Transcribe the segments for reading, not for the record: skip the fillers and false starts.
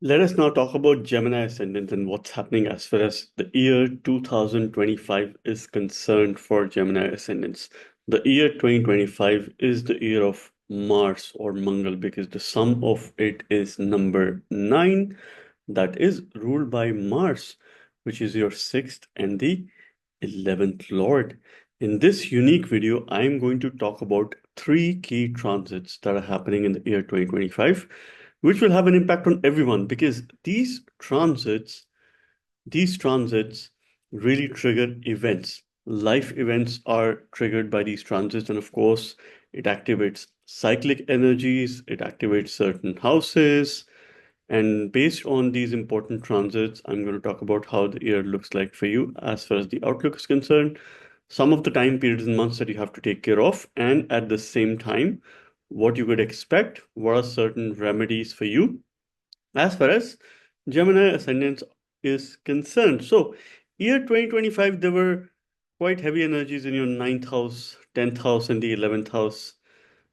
Let us now talk about Gemini Ascendant and what's happening as far as the year 2025 is concerned for Gemini Ascendants. The year 2025 is the year of Mars or Mangal because the sum of it is number 9, that is ruled by Mars, which is your sixth and the 11th Lord. In this unique video, I'm going to talk about three key transits that are happening in the year 2025, which will have an impact on everyone because these transits really trigger events. Life events are triggered by these transits, and of course, it activates cyclic energies, it activates certain houses, and based on these important transits, I'm going to talk about how the year looks like for you as far as the outlook is concerned, some of the time periods and months that you have to take care of, and at the same time, what you could expect, what are certain remedies for you as far as Gemini ascendant is concerned. So, year 2025, there were quite heavy energies in your ninth house, 10th house, and the 11th house.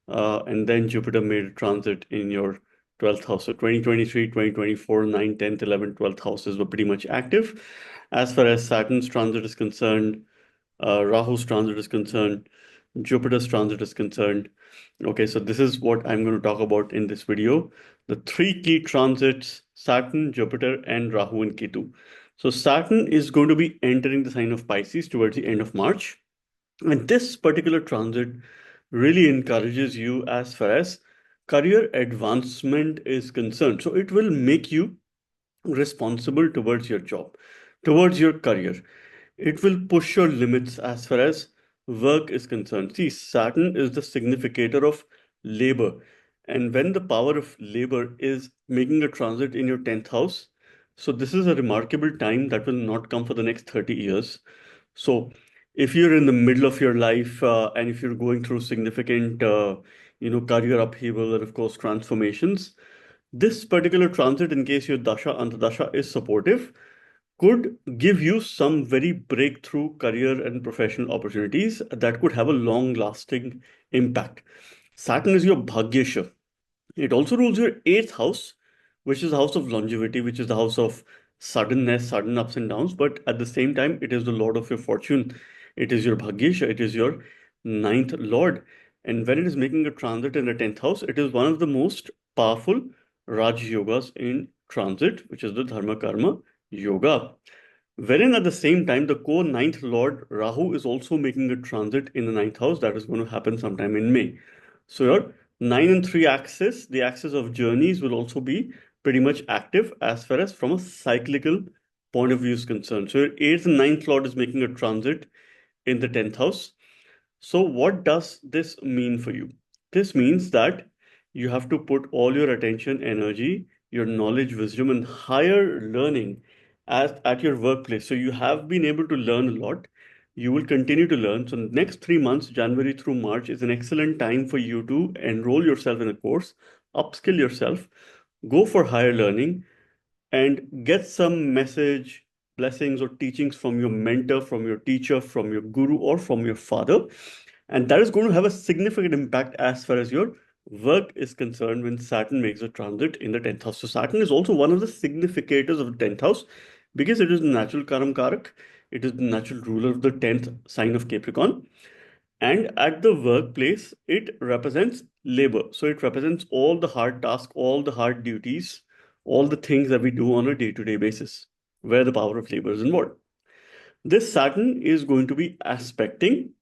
And then Jupiter made a transit in your 12th house. So 2023, 2024, 9, 10th, 11th, 12th houses were pretty much active. As far as Saturn's transit is concerned, Rahu's transit is concerned, Jupiter's transit is concerned. Okay, so this is what I'm going to talk about in this video. The three key transits, Saturn, Jupiter, and Rahu and Ketu. So Saturn is going to be entering the sign of Pisces towards the end of March. And this particular transit really encourages you as far as career advancement is concerned. So it will make you responsible towards your job, towards your career. It will push your limits as far as work is concerned. See, Saturn is the significator of labor. And when the power of labor is making a transit in your 10th house, so this is a remarkable time that will not come for the next 30 years. So if you're in the middle of your life and if you're going through significant, career upheaval and of course transformations, this particular transit, in case your dasha antardasha is supportive, could give you some very breakthrough career and professional opportunities that could have a long lasting impact. Saturn is your bhagyesha. It also rules your eighth house, which is the house of longevity, which is the house of suddenness, sudden ups and downs. But at the same time, it is the lord of your fortune. It is your bhagyesha. It is your ninth lord. And when it is making a transit in the 10th house, it is one of the most powerful Raj yogas in transit, which is the Dharma Karma Yoga. Wherein at the same time, the co-ninth lord Rahu is also making a transit in the ninth house that is going to happen sometime in May. So your 9 and 3 axis, the axis of journeys, will also be pretty much active as far as from a cyclical point of view is concerned. So your 8th and ninth lord is making a transit in the 10th house. So what does this mean for you? This means that you have to put all your attention, energy, your knowledge, wisdom, and higher learning at your workplace. So you have been able to learn a lot. You will continue to learn. So next 3 months, January through March, is an excellent time for you to enroll yourself in a course, upskill yourself, go for higher learning, and get some message, blessings, or teachings from your mentor, from your teacher, from your guru, or from your father. And that is going to have a significant impact as far as your work is concerned when Saturn makes a transit in the 10th house. So, Saturn is also one of the significators of the 10th house because it is the natural Karam Karak. It is the natural ruler of the 10th sign of Capricorn. And at the workplace, it represents labor. So it represents all the hard tasks, all the hard duties, all the things that we do on a day-to-day basis, where the power of labor is involved. This Saturn is going to be aspecting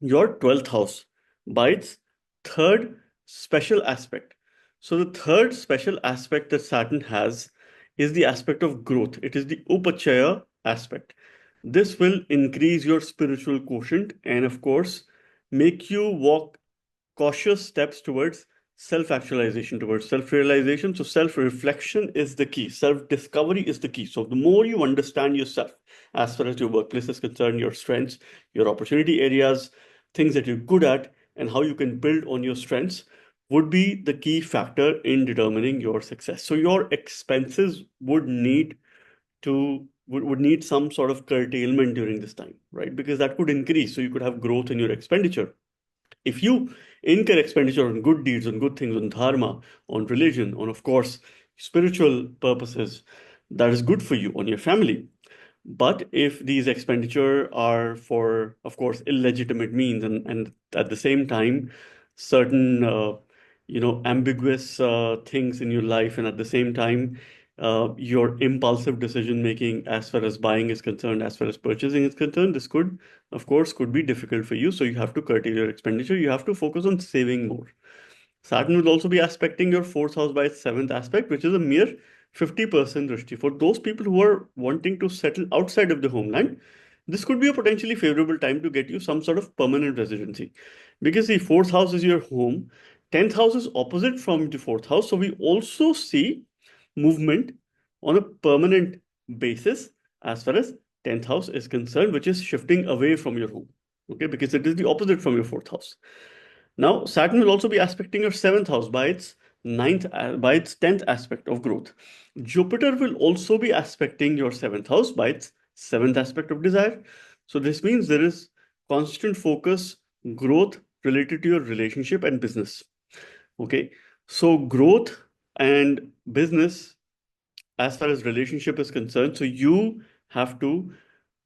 your 12th house by its third special aspect. So the third special aspect that Saturn has is the aspect of growth. It is the Upachaya aspect. This will increase your spiritual quotient and, of course, make you walk cautious steps towards self actualization, towards self realization. So, self reflection is the key, self discovery is the key. So, the more you understand yourself as far as your workplace is concerned, your strengths, your opportunity areas, things that you're good at, and how you can build on your strengths would be the key factor in determining your success. So, your expenses would need some sort of curtailment during this time, right? Because that could increase. So, you could have growth in your expenditure. If you incur expenditure on good deeds, on good things, on dharma, on religion, on, of course, spiritual purposes, that is good for you, on your family. But if these expenditure are for, of course, illegitimate means, and at the same time, certain ambiguous things in your life, and at the same time, your impulsive decision making as far as buying is concerned, as far as purchasing is concerned, this could, of course, could be difficult for you. So you have to curtail your expenditure. You have to focus on saving more. Saturn will also be aspecting your fourth house by its seventh aspect, which is a mere 50% drishti. For those people who are wanting to settle outside of the homeland, this could be a potentially favorable time to get you some sort of permanent residency. Because the fourth house is your home, 10th house is opposite from the fourth house. So we also see movement on a permanent basis as far as 10th house is concerned, which is shifting away from your home. Okay, because it is the opposite from your fourth house. Now, Saturn will also be aspecting your seventh house by its by its 10th aspect of growth. Jupiter will also be aspecting your seventh house by its seventh aspect of desire. So this means there is constant focus, growth related to your relationship and business. Okay. So growth and business as far as relationship is concerned. So you have to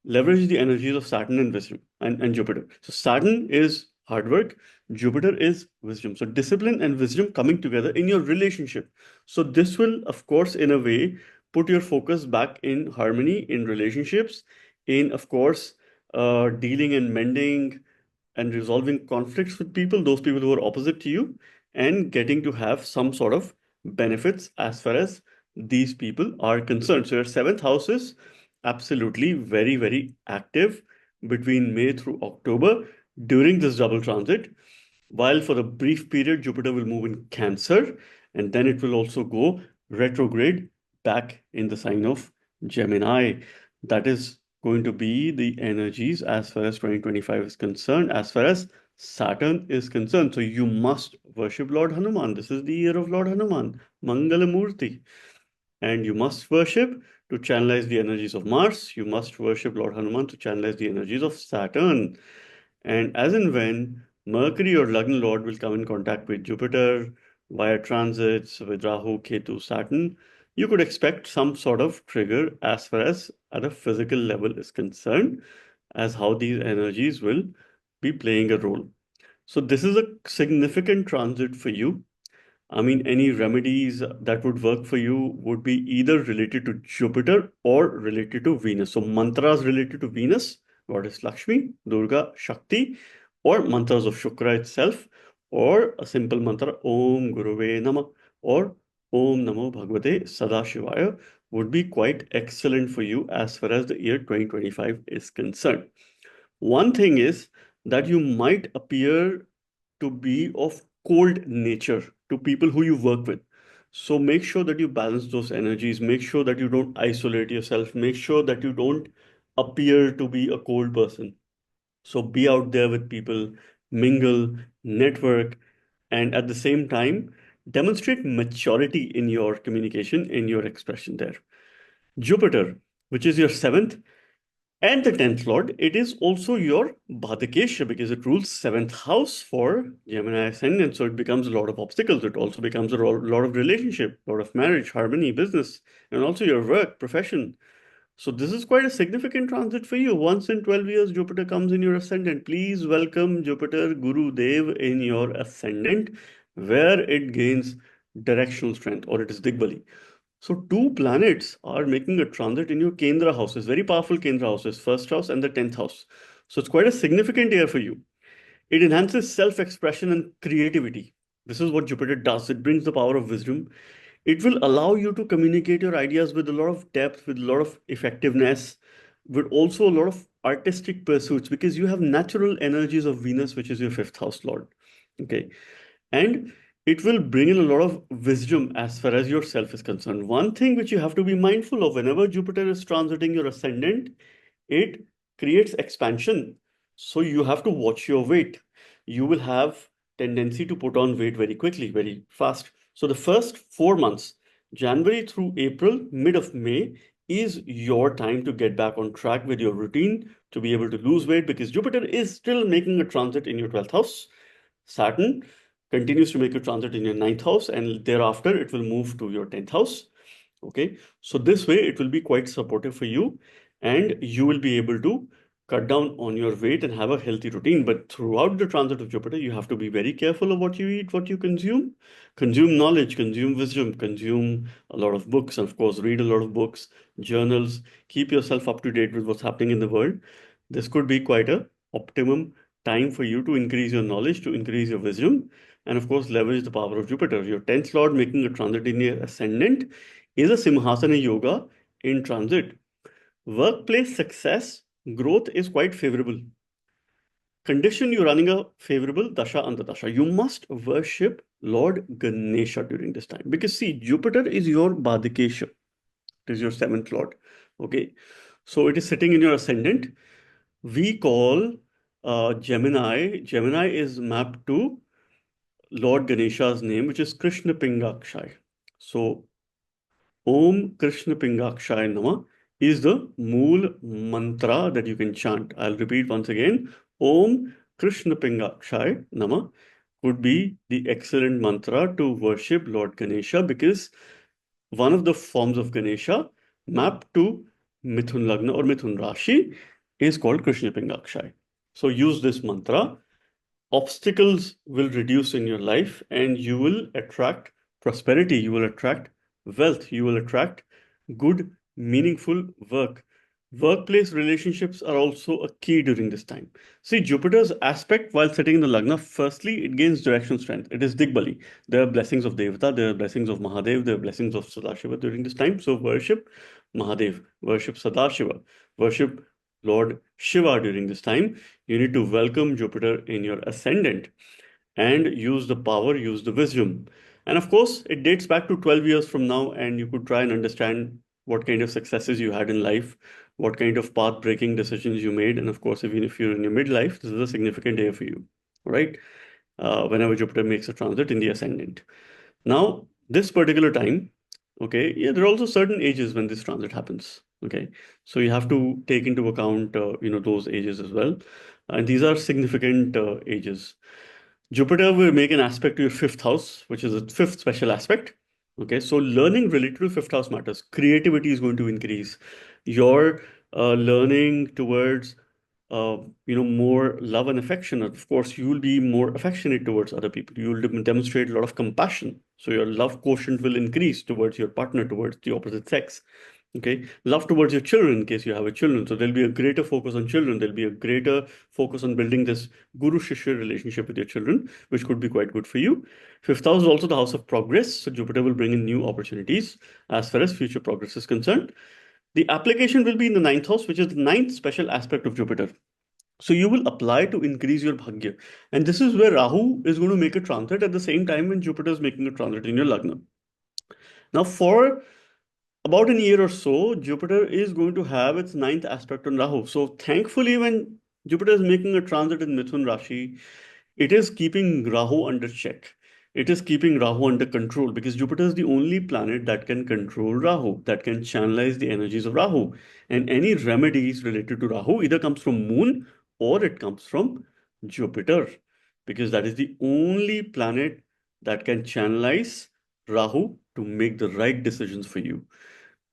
leverage the energies of Saturn and wisdom and Jupiter. So Saturn is hard work, Jupiter is wisdom. So discipline and wisdom coming together in your relationship. So this will, of course, in a way, put your focus back in harmony in relationships, in, of course, dealing and mending and resolving conflicts with people, those people who are opposite to you, and getting to have some sort of benefits as far as these people are concerned. So your seventh house is absolutely very, very active between May through October during this double transit. While for a brief period, Jupiter will move in Cancer, and then it will also go retrograde back in the sign of Gemini. That is going to be the energies as far as 2025 is concerned, as far as Saturn is concerned. So you must worship Lord Hanuman. This is the year of Lord Hanuman, Mangalamurti. And you must worship to channelize the energies of Mars. You must worship Lord Hanuman to channelize the energies of Saturn. And as and when Mercury or Lagna Lord will come in contact with Jupiter via transits with Rahu, Ketu, Saturn, you could expect some sort of trigger as far as at a physical level is concerned, as how these energies will be playing a role. So this is a significant transit for you. I mean, any remedies that would work for you would be either related to Jupiter or related to Venus. So, mantras related to Venus, Goddess Lakshmi, Durga, Shakti, or mantras of Shukra itself, or a simple mantra, Om Guruve Nama, or Om Namo Bhagavate Sadashivaya, would be quite excellent for you as far as the year 2025 is concerned. One thing is that you might appear to be of cold nature to people who you work with. So make sure that you balance those energies. Make sure that you don't isolate yourself. Make sure that you don't appear to be a cold person. So be out there with people, mingle, network, and at the same time, demonstrate maturity in your communication, in your expression there. Jupiter, which is your seventh, and the 10th lord, it is also your Bhadakesha because it rules seventh house for Gemini ascendant. So it becomes a lot of obstacles. It also becomes a lot of relationship, a lot of marriage, harmony, business, and also your work, profession. So this is quite a significant transit for you. Once in 12 years, Jupiter comes in your ascendant. Please welcome Jupiter Guru Dev in your ascendant, where it gains directional strength, or it is Digbali. So two planets are making a transit in your Kendra houses, very powerful Kendra houses, first house and the 10th house. So it's quite a significant year for you. It enhances self-expression and creativity. This is what Jupiter does. It brings the power of wisdom. It will allow you to communicate your ideas with a lot of depth, with a lot of effectiveness, with also a lot of artistic pursuits because you have natural energies of Venus, which is your fifth house lord. Okay. And it will bring in a lot of wisdom as far as yourself is concerned. One thing which you have to be mindful of whenever Jupiter is transiting your ascendant, it creates expansion. So you have to watch your weight. You will have tendency to put on weight very quickly, very fast. So the first 4 months, January through April, mid of May, is your time to get back on track with your routine to be able to lose weight because Jupiter is still making a transit in your 12th house. Saturn continues to make a transit in your ninth house, and thereafter it will move to your 10th house. Okay, so this way it will be quite supportive for you, and you will be able to cut down on your weight and have a healthy routine. But throughout the transit of Jupiter, you have to be very careful of what you eat, what you consume. Consume knowledge, consume wisdom, consume a lot of books, and of course, read a lot of books, journals. Keep yourself up to date with what's happening in the world. This could be quite a optimum time for you to increase your knowledge, to increase your wisdom, and of course, leverage the power of Jupiter. Your 10th Lord making a transit in your ascendant is a Simhasana Yoga in transit. Workplace success growth is quite favorable. Condition you're running a favorable Dasha Antardasha. You must worship Lord Ganesha during this time. Because see, Jupiter is your Badikesha. It is your seventh Lord. Okay. So it is sitting in your ascendant. We call Gemini. Gemini is mapped to Lord Ganesha's name, which is Krishna Pingakshay. So Om Krishna Pingakshay Nama is the Mool mantra that you can chant. I'll repeat once again. Om Krishna Pingakshay Nama would be the excellent mantra to worship Lord Ganesha, because one of the forms of Ganesha mapped to Mithun Lagna or Mithun Rashi is called Krishna Pingakshay. So use this mantra. Obstacles will reduce in your life, and you will attract prosperity, you will attract wealth, you will attract good, meaningful work. Workplace relationships are also a key during this time. See, Jupiter's aspect while sitting in the Lagna, firstly, it gains direction strength. It is Digbali. There are blessings of Devata, there are blessings of Mahadev, there are blessings of Sadashiva during this time. So worship Mahadev, worship Sadashiva, worship Lord Shiva during this time. You need to welcome Jupiter in your ascendant and use the power, use the wisdom. And of course, it dates back to 12 years from now, and you could try and understand what kind of successes you had in life, what kind of path breaking decisions you made. And of course, even if you're in your midlife, this is a significant day for you, right? Whenever Jupiter makes a transit in the ascendant. Now, this particular time, okay, yeah, there are also certain ages when this transit happens. Okay, so you have to take into account, those ages as well, and these are significant ages. Jupiter will make an aspect to your fifth house, which is a fifth special aspect. Okay, so learning related to fifth house matters. Creativity is going to increase. Your learning towards more love and affection. Of course, you will be more affectionate towards other people. You will demonstrate a lot of compassion. So your love quotient will increase towards your partner, towards the opposite sex. Okay, love towards your children in case you have a children. So there'll be a greater focus on children. There'll be a greater focus on building this guru shishya relationship with your children, which could be quite good for you. Fifth house is also the house of progress. So Jupiter will bring in new opportunities as far as future progress is concerned. The application will be in the ninth house, which is the ninth special aspect of Jupiter. So you will apply to increase your bhagya. And this is where Rahu is going to make a transit at the same time when Jupiter is making a transit in your lagna. Now, for about a year or so, Jupiter is going to have its ninth aspect on Rahu. So thankfully, when Jupiter is making a transit in Mithun Rashi, it is keeping Rahu under check. It is keeping Rahu under control, because Jupiter is the only planet that can control Rahu, that can channelize the energies of Rahu. And any remedies related to Rahu either comes from Moon or it comes from Jupiter, because that is the only planet that can channelize Rahu to make the right decisions for you,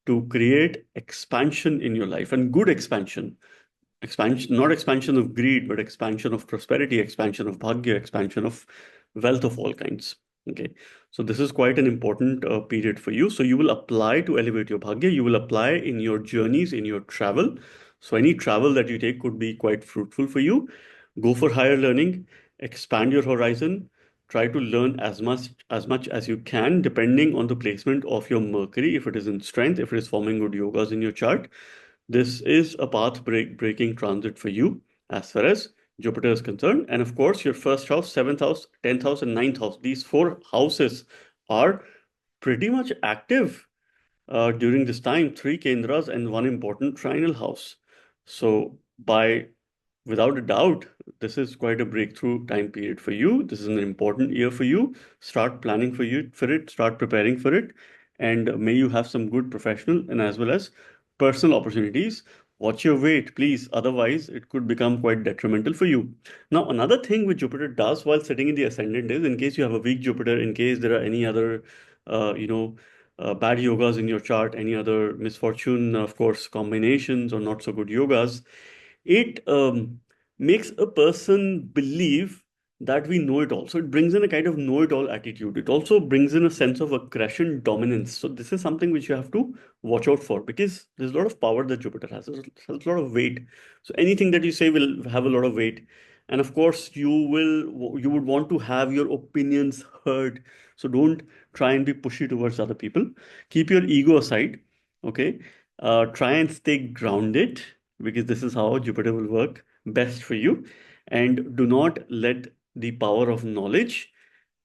to create expansion in your life, and good expansion. Expansion, not expansion of greed, but expansion of prosperity, expansion of bhagya, expansion of wealth of all kinds. Okay, so this is quite an important period for you. So you will apply to elevate your bhagya. You will apply in your journeys, in your travel. So any travel that you take could be quite fruitful for you. Go for higher learning, expand your horizon, try to learn as much as you can, depending on the placement of your Mercury. If it is in strength, if it is forming good yogas in your chart, this is a breaking transit for you as far as Jupiter is concerned. And of course, your first house, seventh house, 10th house, and ninth house, these four houses are pretty much active during this time. Three Kendras and one important trinal house. So by without a doubt, this is quite a breakthrough time period for you. This is an important year for you. Start planning for it, start preparing for it, and may you have some good professional and as well as personal opportunities. Watch your weight, please. Otherwise, it could become quite detrimental for you. Now, another thing which Jupiter does while sitting in the ascendant is, in case you have a weak Jupiter, in case there are any other, uh, you know, bad yogas in your chart, any other misfortune, of course, combinations or not so good yogas, it makes a person believe that we know it all. So it brings in a kind of know it all attitude. It also brings in a sense of aggression dominance. So this is something which you have to watch out for, because there's a lot of power that Jupiter has. It has a lot of weight. So anything that you say will have a lot of weight. And of course, you would want to have your opinions heard. So don't try and be pushy towards other people. Keep your ego aside. Okay. Try and stay grounded, because this is how Jupiter will work best for you. And do not let the power of knowledge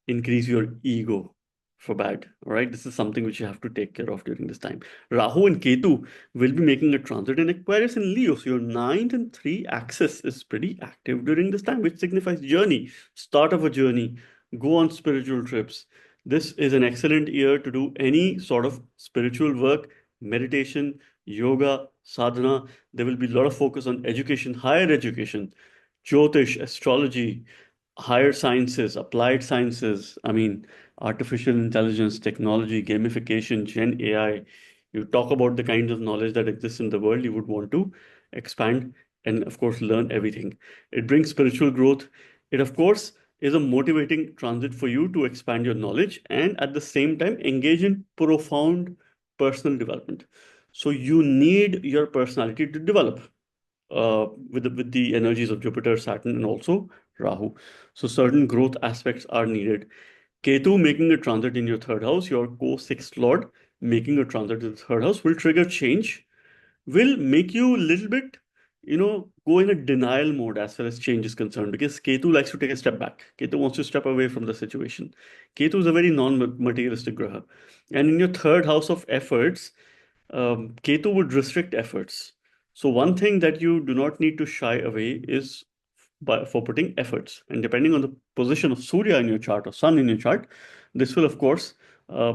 increase your ego for bad. All right. This is something which you have to take care of during this time. Rahu and Ketu will be making a transit in Aquarius and Leo. So your ninth and 3 axis is pretty active during this time, which signifies journey, start of a journey, go on spiritual trips. This is an excellent year to do any sort of spiritual work, meditation, yoga, sadhana. There will be a lot of focus on education, higher education, Jyotish, astrology, higher sciences, applied sciences, I mean, artificial intelligence, technology, gamification, Gen AI. You talk about the kinds of knowledge that exists in the world, you would want to expand and, of course, learn everything. It brings spiritual growth. It, of course, is a motivating transit for you to expand your knowledge and at the same time engage in profound personal development. So you need your personality to develop with the energies of Jupiter, Saturn, and also Rahu. So certain growth aspects are needed. Ketu making a transit in your third house, your co-sixth lord making a transit in the third house will trigger change, will make you a little bit, go in a denial mode as far as change is concerned, because Ketu likes to take a step back. Ketu wants to step away from the situation. Ketu is a very non-materialistic graha. And in your third house of efforts, Ketu would restrict efforts. So one thing that you do not need to shy away is for putting efforts. And depending on the position of Surya in your chart or Sun in your chart, this will of course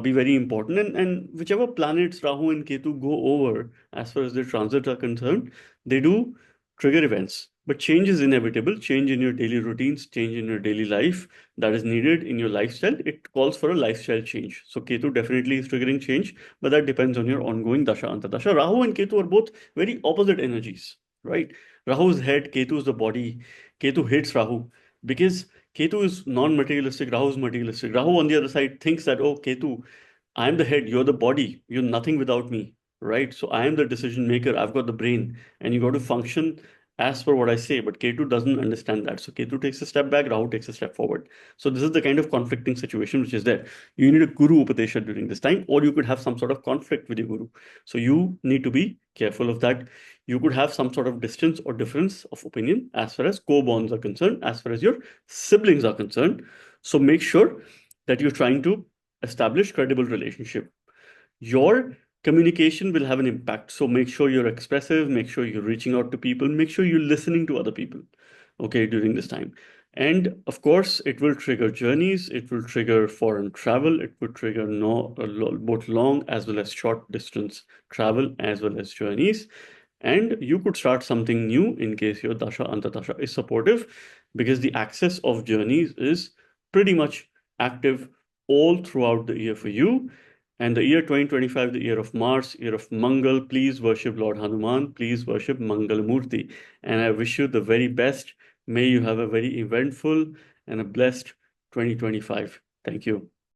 be very important. And whichever planets Rahu and Ketu go over, as far as their transits are concerned, they do trigger events. But change is inevitable. Change in your daily routines, change in your daily life that is needed in your lifestyle. It calls for a lifestyle change. So Ketu definitely is triggering change, but that depends on your ongoing dasha antardasha. Rahu and Ketu are both very opposite energies, right? Rahu is head, Ketu is the body. Ketu hates Rahu because Ketu is non-materialistic, Rahu is materialistic. Rahu on the other side thinks that, oh, Ketu, I'm the head, you're the body, you're nothing without me, right? So I am the decision maker, I've got the brain, and you got to function as per what I say. But Ketu doesn't understand that. So Ketu takes a step back, Rahu takes a step forward. So this is the kind of conflicting situation which is there. You need a guru upatesha during this time, or you could have some sort of conflict with your guru. So you need to be careful of that. You could have some sort of distance or difference of opinion as far as co-bonds are concerned, as far as your siblings are concerned. So make sure that you're trying to establish credible relationship. Your communication will have an impact. So make sure you're expressive, make sure you're reaching out to people, make sure you're listening to other people, okay, during this time. And of course, it will trigger journeys, it will trigger foreign travel, it will trigger both long as well as short distance travel as well as journeys. And you could start something new in case your dasha antardasha is supportive, because the axis of journeys is pretty much active all throughout the year for you. And the year 2025, the year of Mars, year of Mangal, please worship Lord Hanuman, please worship Mangal Murti. And I wish you the very best. May you have a very eventful and a blessed 2025. Thank you.